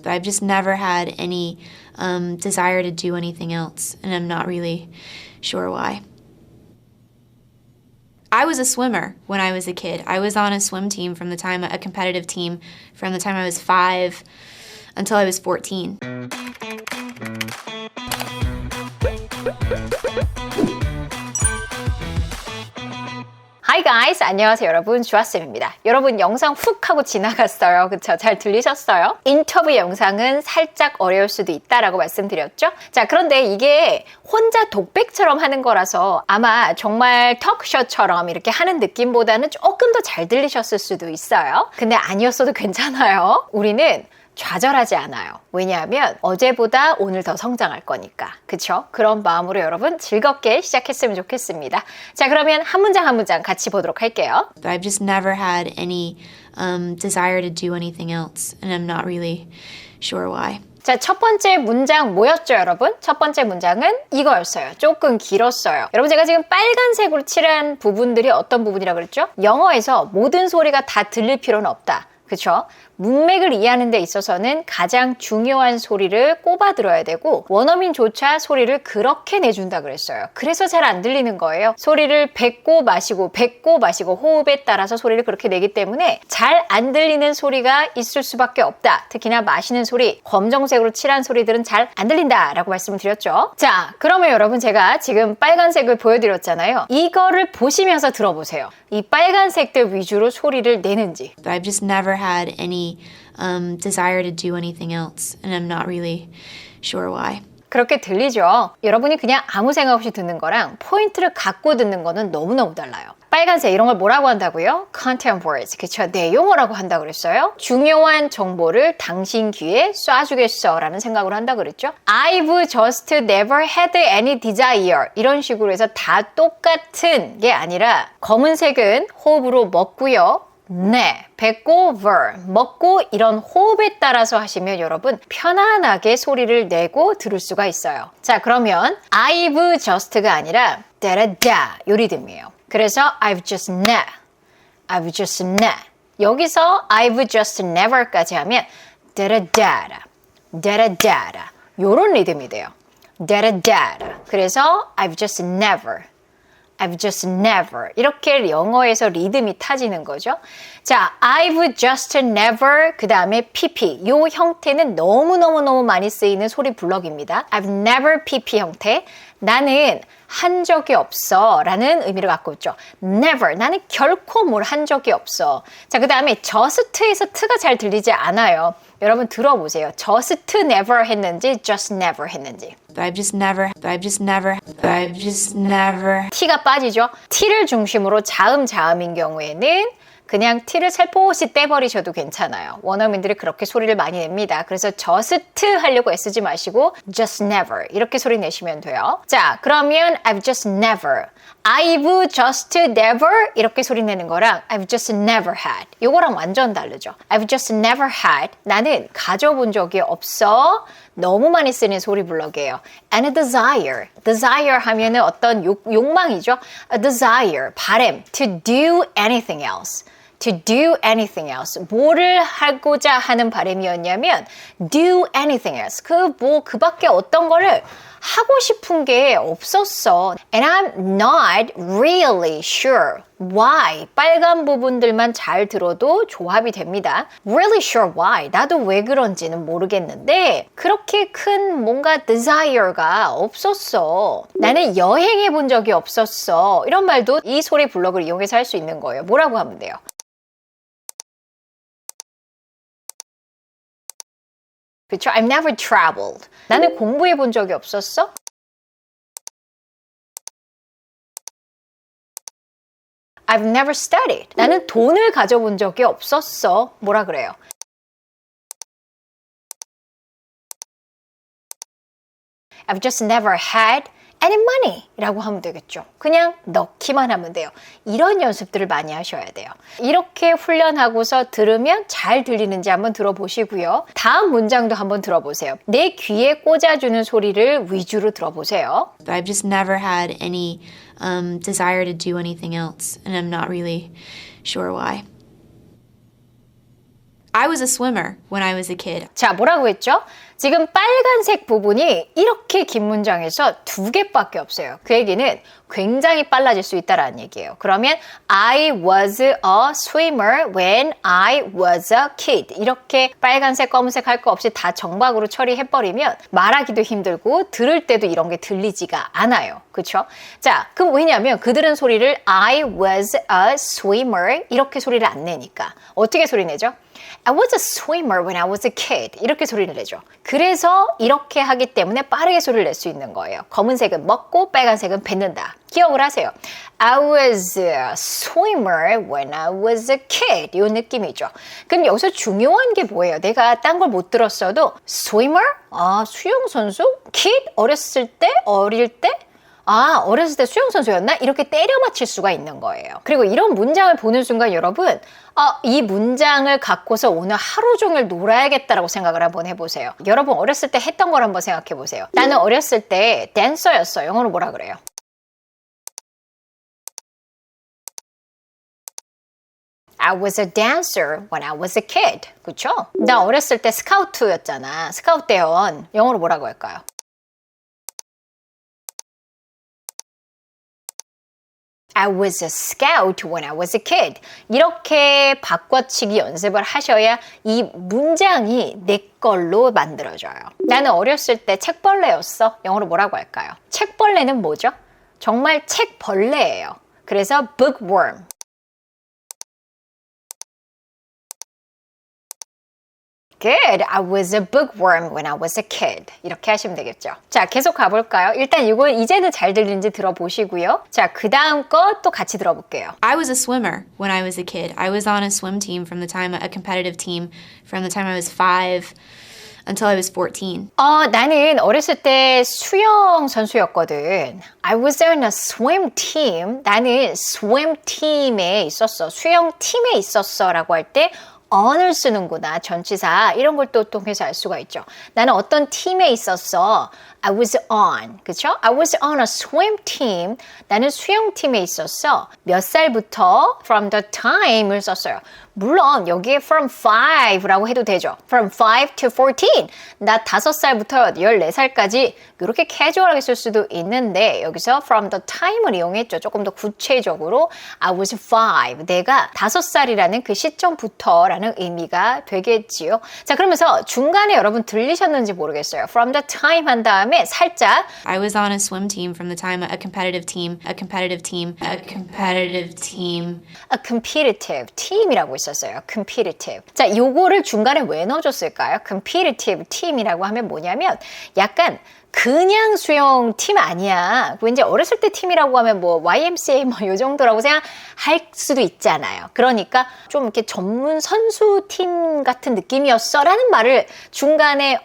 I've just never had any desire to do anything else, and I'm not really sure why. I was a swimmer when I was a kid. I was on a swim team a competitive team from the time I was 5 until I was 14. Hi guys, 안녕하세요 여러분, 주아쌤입니다. 여러분 영상 훅 하고 지나갔어요. 그쵸? 잘 들리셨어요? 인터뷰 영상은 살짝 어려울 수도 있다라고 말씀드렸죠? 자, 그런데 이게 혼자 독백처럼 하는 거라서 아마 정말 턱쇼처럼 이렇게 하는 느낌보다는 조금 더 잘 들리셨을 수도 있어요. 근데 아니었어도 괜찮아요. 우리는 좌절하지 않아요. 왜냐하면 어제보다 오늘 더 성장할 거니까. 그쵸? 그런 마음으로 여러분 즐겁게 시작했으면 좋겠습니다. 자, 그러면 한 문장 한 문장 같이 보도록 할게요. I've just never had any desire to do anything else, and I'm not really sure why. 자, 첫 번째 문장 뭐였죠, 여러분? 첫 번째 문장은 이거였어요. 조금 길었어요. 여러분, 제가 지금 빨간색으로 칠한 부분들이 어떤 부분이라고 그랬죠? 영어에서 모든 소리가 다 들릴 필요는 없다. 그쵸? 문맥을 이해하는 데 있어서는 가장 중요한 소리를 꼽아 들어야 되고 원어민조차 소리를 그렇게 내준다 그랬어요. 그래서 잘 안 들리는 거예요. 소리를 뱉고 마시고 호흡에 따라서 소리를 그렇게 내기 때문에 잘 안 들리는 소리가 있을 수밖에 없다. 특히나 마시는 소리, 검정색으로 칠한 소리들은 잘 안 들린다 라고 말씀을 드렸죠. 자, 그러면 여러분 제가 지금 빨간색을 보여드렸잖아요. 이거를 보시면서 들어보세요. 이 빨간색들 위주로 소리를 내는지. I've just never had any desire to do anything else, and I'm not really sure why. 그렇게 들리죠? 여러분이 그냥 아무 생각 없이 듣는 거랑 포인트를 갖고 듣는 거는 너무너무 달라요. 빨간색 이런 걸 뭐라고 한다고요? Content words, 그쵸? 내용어라고 한다고 그랬어요. 중요한 정보를 당신 귀에 쏴주겠어 라는 생각으로 한다고 그랬죠. I've just never had any desire 이런 식으로 해서 다 똑같은 게 아니라 검은색은 호흡으로 먹고요. 네, 뱉고 ver, 먹고 이런 호흡에 따라서 하시면 여러분 편안하게 소리를 내고 들을 수가 있어요. 자, 그러면 I've just가 아니라 다라다 요 리듬이에요. 그래서 I've just not 여기서 I've just never까지 하면 다라다라 요런 리듬이 돼요. 다라다라. 그래서 I've just never 이렇게 영어에서 리듬이 타지는 거죠. 자, I've just never 그 다음에 pp 이 형태는 너무너무 많이 쓰이는 소리 블럭입니다. I've never pp 형태 나는 한 적이 없어 라는 의미를 갖고 있죠. Never 나는 결코 뭘 한 적이 없어. 자, 그 다음에 just에서 t가 잘 들리지 않아요. 여러분 들어보세요. just never 했는지 just never 했는지. I've just never. t가 빠지죠. t를 중심으로 자음인 경우에는 그냥 t를 살포시 떼버리셔도 괜찮아요. 원어민들이 그렇게 소리를 많이 냅니다. 그래서 just 하려고 애쓰지 마시고 just never 이렇게 소리 내시면 돼요. 자, 그러면 I've just never 이렇게 소리 내는 거랑 I've just never had 요거랑 완전 다르죠. I've just never had 나는 가져본 적이 없어. 너무 많이 쓰는 소리 블럭이에요. And a desire 하면은 어떤 욕망이죠. A desire, 바람, to do anything else. 뭐를 하고자 하는 바람이었냐면 do anything else. 그 밖에 어떤 거를 하고 싶은 게 없었어. And I'm not really sure why. 빨간 부분들만 잘 들어도 조합이 됩니다. Really sure why. 나도 왜 그런지는 모르겠는데 그렇게 큰 뭔가 desire가 없었어. 나는 여행해 본 적이 없었어. 이런 말도 이 소리 블럭을 이용해서 할 수 있는 거예요. 뭐라고 하면 돼요? 그쵸? I've never traveled. 나는 공부해 본 적이 없었어? I've never studied. 나는 돈을 가져본 적이 없었어. 뭐라 그래요? I've just never had any money 라고 하면 되겠죠. 그냥 넣기만 하면 돼요. 이런 연습들을 많이 하셔야 돼요. 이렇게 훈련하고서 들으면 잘 들리는지 한번 들어보시고요. 다음 문장도 한번 들어보세요. 내 귀에 꽂아주는 소리를 위주로 들어보세요. I've just never had any desire to do anything else, and I'm not really sure why. I was a swimmer when I was a kid. 자, 뭐라고 했죠? 지금 빨간색 부분이 이렇게 긴 문장에서 2개밖에 없어요. 그 얘기는 굉장히 빨라질 수 있다라는 얘기예요. 그러면 I was a swimmer when I was a kid. 이렇게 빨간색, 검은색 할 거 없이 다 정박으로 처리해버리면 말하기도 힘들고 들을 때도 이런 게 들리지가 않아요. 그렇죠? 자, 그럼 왜냐하면 그들은 소리를 I was a swimmer 이렇게 소리를 안 내니까. 어떻게 소리 내죠? I was a swimmer when I was a kid. 이렇게 소리를 내죠. 그래서 이렇게 하기 때문에 빠르게 소리를 낼 수 있는 거예요. 검은색은 먹고 빨간색은 뱉는다. 기억을 하세요. I was a swimmer when I was a kid. 이 느낌이죠. 그럼 여기서 중요한 게 뭐예요? 내가 딴 걸 못 들었어도 swimmer? 아, 수영선수? kid? 어렸을 때? 어릴 때? 아, 어렸을 때 수영선수였나? 이렇게 때려 맞힐 수가 있는 거예요. 그리고 이런 문장을 보는 순간 여러분, 이 문장을 갖고서 오늘 하루 종일 놀아야겠다라고 생각을 한번 해보세요. 여러분 어렸을 때 했던 걸 한번 생각해 보세요. 나는 어렸을 때 댄서였어. 영어로 뭐라 그래요? I was a dancer when I was a kid. 그쵸? 나 어렸을 때 스카우트였잖아. 스카우트 대원. 영어로 뭐라고 할까요? I was a scout when I was a kid. 이렇게 바꿔치기 연습을 하셔야 이 문장이 내 걸로 만들어져요. 나는 어렸을 때 책벌레였어. 영어로 뭐라고 할까요? 책벌레는 뭐죠? 정말 책벌레예요. 그래서 bookworm. Good. I was a bookworm when I was a kid. 이렇게 하시면 되겠죠. 자, 계속 가볼까요? 일단 이거 이제는 잘 들리는지 들어보시고요. 자, 그 다음 거 또 같이 들어볼게요. I was a swimmer when I was a kid. I was on a swim team from the time, a competitive team from the time I was 5 until I was 14. 나는 어렸을 때 수영 선수였거든. I was on a swim team. 나는 swim team에 있었어. 수영 팀에 있었어 라고 할 때 on을 쓰는구나. 전치사 이런 걸 또 통해서 알 수가 있죠. 나는 어떤 팀에 있었어. I was on. 그쵸? I was on a swim team. 나는 수영팀에 있었어. 몇 살부터? From the time을 썼어요. 물론 여기에 from 5라고 해도 되죠. From 5 to 14. 나 5살부터 14살까지 이렇게 캐주얼하게 쓸 수도 있는데 여기서 from the time을 이용했죠. 조금 더 구체적으로 I was 5. 내가 5살이라는 그 시점부터라는 의미가 되겠지요. 자, 그러면서 중간에 여러분 들리셨는지 모르겠어요. From the time 한 다음에 살짝 I was on a swim team from the time, a competitive team, a competitive team, a competitive team. a competitive team이라고 있었어요. competitive. 자, 요거를 중간에 왜 넣어줬을까요? competitive team이라고 하면 뭐냐면 약간 그냥 수영팀 아니야. 왠지 어렸을 때 팀이라고 하면 뭐 YMCA 뭐 요 정도라고 생각할 수도 있잖아요. 그러니까 좀 이렇게 전문 선수팀 같은 느낌이었어 라는 말을 중간에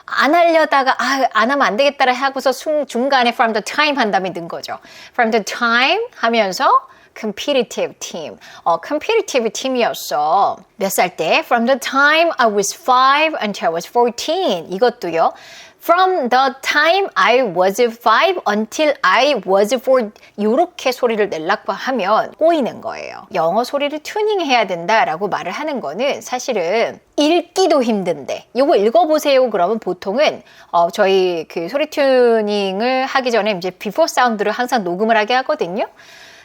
안 하려다가 안 하면 안 되겠다라 하고서 중간에 from the time 한 다음에 넣은 거죠. from the time 하면서 competitive team. competitive team이었어. 몇 살 때? From the time I was 5 until I was 14. 이것도요. From the time I was 5 until I was 4. 이렇게 소리를 내려고 하면 꼬이는 거예요. 영어 소리를 튜닝해야 된다라고 말을 하는 거는 사실은 읽기도 힘든데 이거 읽어보세요. 그러면 보통은 저희 그 소리 튜닝을 하기 전에 이제 비포 사운드를 항상 녹음을 하게 하거든요.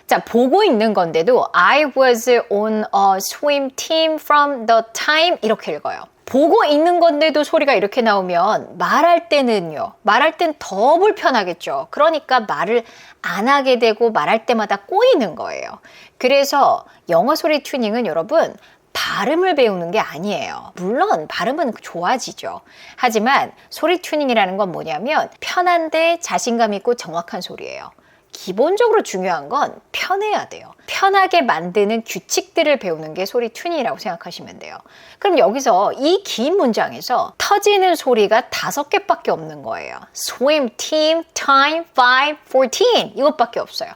자, 보고 있는 건데도 I was on a swim team from the time 이렇게 읽어요. 보고 있는 건데도 소리가 이렇게 나오면 말할 때는요. 말할 땐 더 불편하겠죠. 그러니까 말을 안 하게 되고 말할 때마다 꼬이는 거예요. 그래서 영어 소리 튜닝은 여러분 발음을 배우는 게 아니에요. 물론 발음은 좋아지죠. 하지만 소리 튜닝이라는 건 뭐냐면 편한데 자신감 있고 정확한 소리예요. 기본적으로 중요한 건 편해야 돼요. 편하게 만드는 규칙들을 배우는 게 소리 튜닝이라고 생각하시면 돼요. 그럼 여기서 이 긴 문장에서 터지는 소리가 5개밖에 없는 거예요. swim, team, time, 5, 14 이것밖에 없어요.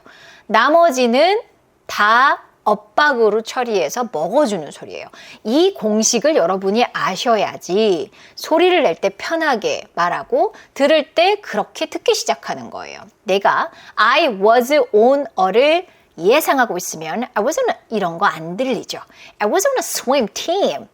나머지는 다 엇박으로 처리해서 먹어주는 소리예요. 이 공식을 여러분이 아셔야지 소리를 낼 때 편하게 말하고 들을 때 그렇게 듣기 시작하는 거예요. 내가 I was on a를 예상하고 있으면 I was on a, 이런 거 안 들리죠. I was on a swim team.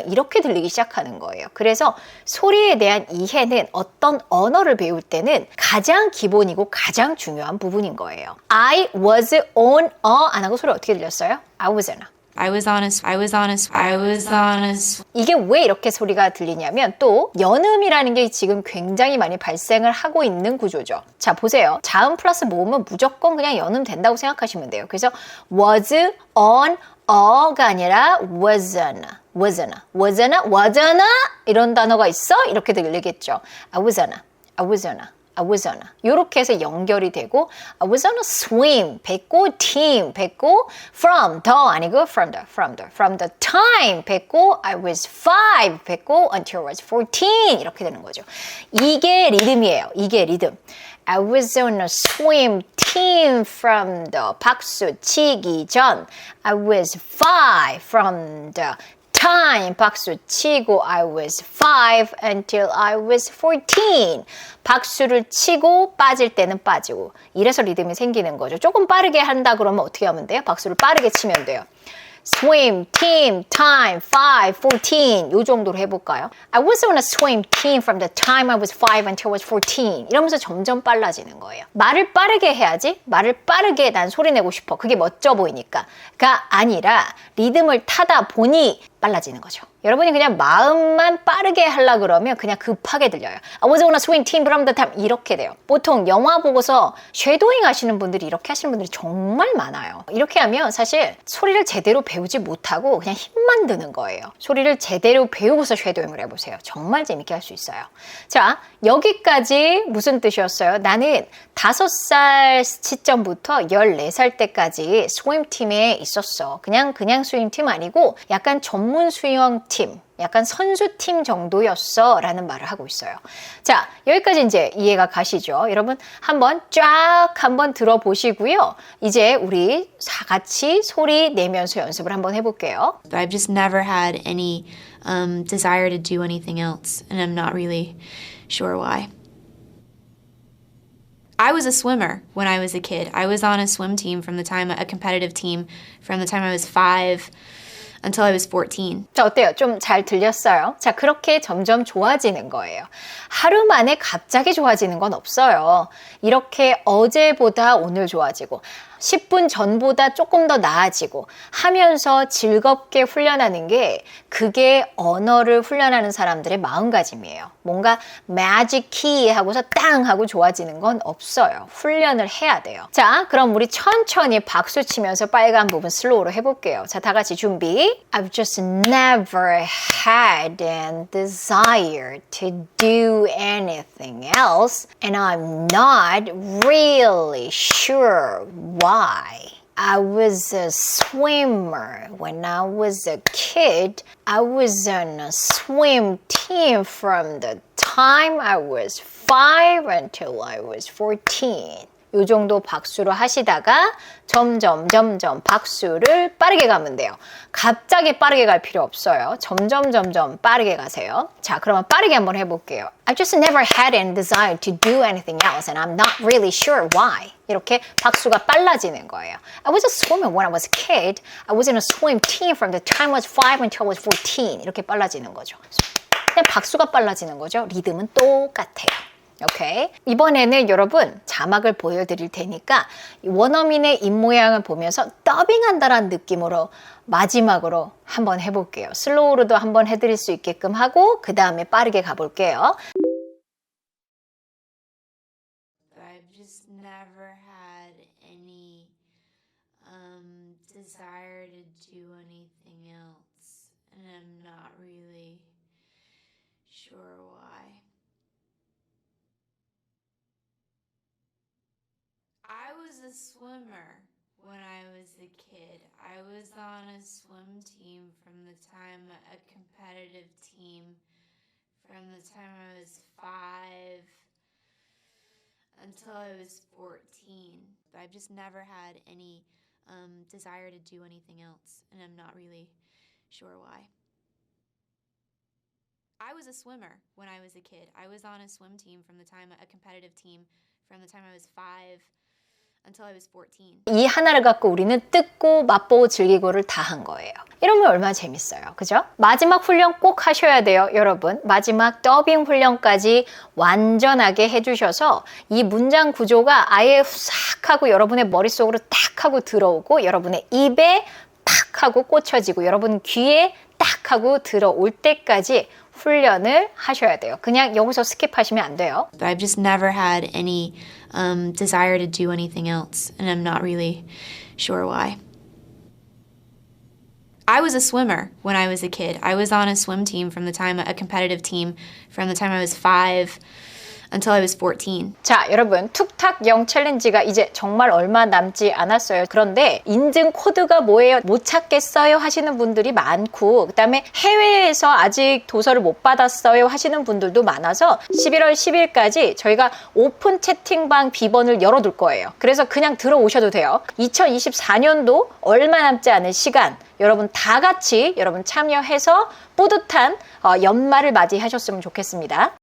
이렇게 들리기 시작하는 거예요. 그래서 소리에 대한 이해는 어떤 언어를 배울 때는 가장 기본이고 가장 중요한 부분인 거예요. I was on a 안 하고 소리 어떻게 들렸어요? I was on a. I was on a, I was on a, I was on a, 이게 왜 이렇게 소리가 들리냐면 또 연음이라는 게 지금 굉장히 많이 발생을 하고 있는 구조죠. 자, 보세요. 자음 플러스 모음은 무조건 그냥 연음 된다고 생각하시면 돼요. 그래서 was on a가 아니라 wasn't, wasn't, wasn't, wasn't 이런 단어가 있어? 이렇게 들리겠죠. I was on a, I was on a. I was on a. 이렇게 해서 연결이 되고 I was on a swim. 뱉고 team. 뱉고 from the 아니고 from the time. 뱉고 I was 5. 뱉고 until I was 14. 이렇게 되는 거죠. 이게 리듬이에요. 이게 리듬. I was on a swim team from the 박수 치기 전. I was 5 from the time 박수 치고 I was 5 until I was 14. 박수를 치고 빠질 때는 빠지고 이래서 리듬이 생기는 거죠. 조금 빠르게 한다 그러면 어떻게 하면 돼요? 박수를 빠르게 치면 돼요. swim, team, time, 5, 14 요 정도로 해볼까요? I was on a swim team from the time I was 5 until I was 14 이러면서 점점 빨라지는 거예요. 말을 빠르게 해야지 말을 빠르게 난 소리 내고 싶어. 그게 멋져 보이니까가 아니라 리듬을 타다 보니 빨라지는 거죠. 여러분이 그냥 마음만 빠르게 하려 그러면 그냥 급하게 들려요. I was on a swim team from the time 이렇게 돼요. 보통 영화 보고서 쉐도잉 하시는 분들이 이렇게 하시는 분들이 정말 많아요. 이렇게 하면 사실 소리를 제대로 배우지 못하고 그냥 힘만 드는 거예요. 소리를 제대로 배우고서 쉐도잉을 해보세요. 정말 재밌게 할 수 있어요. 자, 여기까지 무슨 뜻이었어요? 나는 5살 시점부터 14살 때까지 스윙팀에 있었어. 그냥 스윙팀 아니고 약간 전문 수영팀, 약간 선수팀 정도였어 라는 말을 하고 있어요. 자, 여기까지 이제 이해가 가시죠? 여러분 한번 쫙 한번 들어보시고요. 이제 우리 다 같이 소리 내면서 연습을 한번 해볼게요. I've just never had any desire to do anything else, and I'm not really sure why. I was a swimmer when I was a kid. I was on a swim team a competitive team from the time I was 5 until I was 14. 자, 어때요? 좀 잘 들렸어요? 자, 그렇게 점점 좋아지는 거예요. 하루 만에 갑자기 좋아지는 건 없어요. 이렇게 어제보다 오늘 좋아지고 10분 전보다 조금 더 나아지고 하면서 즐겁게 훈련하는 게 그게 언어를 훈련하는 사람들의 마음가짐이에요. 뭔가 매직 키 하고서 땅 하고 좋아지는 건 없어요. 훈련을 해야 돼요. 자, 그럼 우리 천천히 박수 치면서 빨간 부분 슬로우로 해볼게요. 자, 다 같이 준비. I've just never had an desire to do anything else and I'm not really sure why. I was a swimmer when I was a kid. I was on a swim team from the time I was 5 until I was 14. 요 정도 박수로 하시다가 점점 박수를 빠르게 가면 돼요. 갑자기 빠르게 갈 필요 없어요. 점점 빠르게 가세요. 자, 그러면 빠르게 한번 해볼게요. I just never had any desire to do anything else and I'm not really sure why. 이렇게 박수가 빨라지는 거예요. I was a swimmer when I was a kid. I was in a swim team from the time I was 5 until I was 14. 이렇게 빨라지는 거죠. 그냥 박수가 빨라지는 거죠. 리듬은 똑같아요. 오케이. 이번에는 여러분 자막을 보여드릴 테니까 원어민의 입모양을 보면서 더빙한다라는 느낌으로 마지막으로 한번 해볼게요. 슬로우로도 한번 해드릴 수 있게끔 하고 그 다음에 빠르게 가볼게요. I've just never had any desire to do anything else, and I'm not really sure why. I was a swimmer when I was a kid. I was on a swim team from the time a competitive team from the time I was 5 until I was 14. I've just never had any desire to do anything else, and I'm not really sure why. I was a swimmer when I was a kid. I was on a swim team from the time a competitive team from the time I was 5 until I was 14. 이 하나를 갖고 우리는 뜯고 맛보고 즐기고를 다 한 거예요. 이러면 얼마나 재밌어요. 그죠? 마지막 훈련 꼭 하셔야 돼요, 여러분. 마지막 더빙 훈련까지 완전하게 해주셔서 이 문장 구조가 아예 싹 하고 여러분의 머릿속으로 딱 하고 들어오고 여러분의 입에 팍 하고 꽂혀지고 여러분 귀에 딱 하고 들어올 때까지 훈련을 하셔야 돼요. 그냥 여기서 스킵하시면 안 돼요. I've just never had any desire to do anything else, and I'm not really sure why. I was a swimmer when I was a kid. I was on a swim team a competitive team from the time I was 5 until I was 14. 자, 여러분, 툭탁 영 챌린지가 이제 정말 얼마 남지 않았어요. 그런데 인증 코드가 뭐예요? 못 찾겠어요 하시는 분들이 많고, 그다음에 해외에서 아직 도서를 못 받았어요 하시는 분들도 많아서 11월 10일까지 저희가 오픈 채팅방 비번을 열어둘 거예요. 그래서 그냥 들어오셔도 돼요. 2024년도 얼마 남지 않은 시간, 여러분 다 같이 여러분 참여해서 뿌듯한 연말을 맞이하셨으면 좋겠습니다.